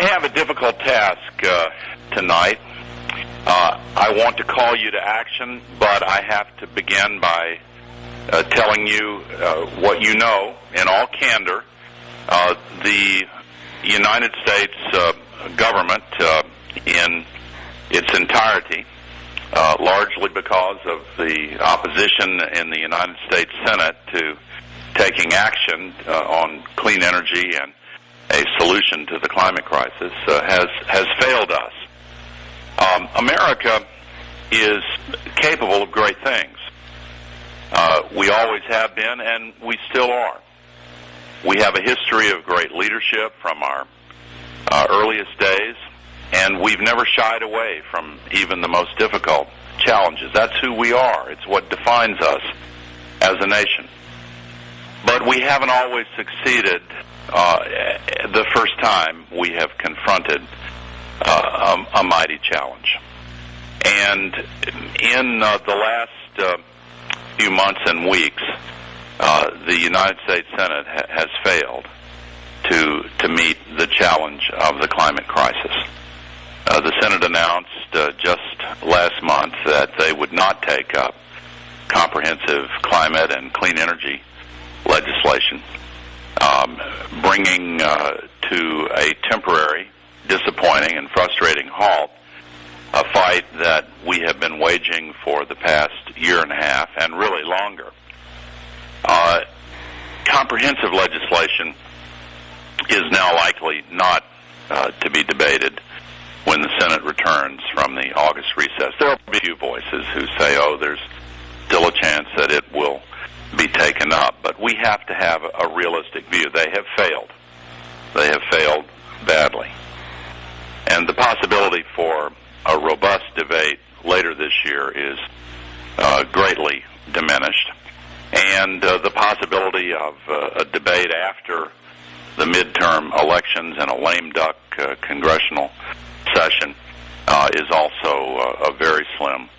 I have a difficult task tonight. I want to call you to action, but I have to begin by telling you what you know in all candor. The United States government in its entirety, largely because of the opposition in the United States Senate to taking action on clean energy and a solution to the climate crisis, has failed us. America is capable of great things. We always have been, and we still are. We have a history of great leadership from our earliest days, and we've never shied away from even the most difficult challenges. That's who we are. It's what defines us as a nation. But we haven't always succeeded the first time we have confronted a mighty challenge. And in the last few months and weeks, the United States Senate has failed to meet the challenge of the climate crisis. The Senate announced just last month that they would not take up comprehensive climate and clean energy legislation, bringing to a temporary, disappointing, and frustrating halt a fight that we have been waging for the past year and a half and really longer. Comprehensive legislation is now likely not to be debated when the Senate returns from the August recess. There will be a few voices who say, oh, there's still a chance that it will be taken up, but we have to have a realistic view. They have failed. They have failed badly. And the possibility for a robust debate later this year is greatly diminished. And the possibility of a debate after the midterm elections and a lame duck congressional session is also a very slim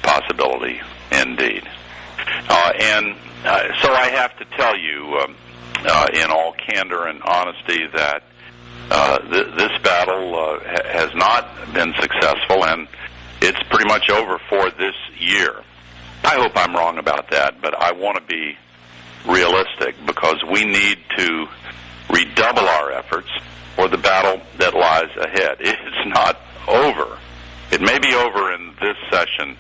possibility indeed. So I have to tell you in all candor and honesty that this battle has not been successful, and it's pretty much over for this year. I hope I'm wrong about that, but I want to be realistic because we need to redouble our efforts for the battle that lies ahead. It's not over. It may be over in this session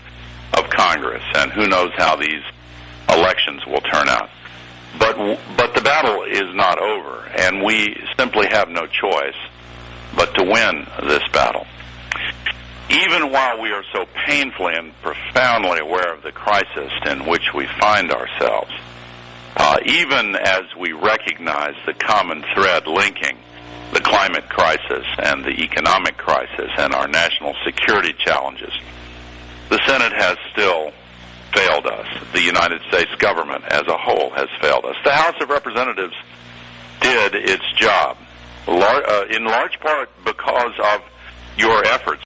of Congress, and who knows how these elections will turn out. But the battle is not over, and we simply have no choice but to win this battle. Even while we are so painfully and profoundly aware of the crisis in which we find ourselves, even as we recognize the common thread linking the climate crisis and the economic crisis and our national security challenges, the Senate has still failed us. The United States government as a whole has failed us. The House of Representatives did its job, in large part because of your efforts.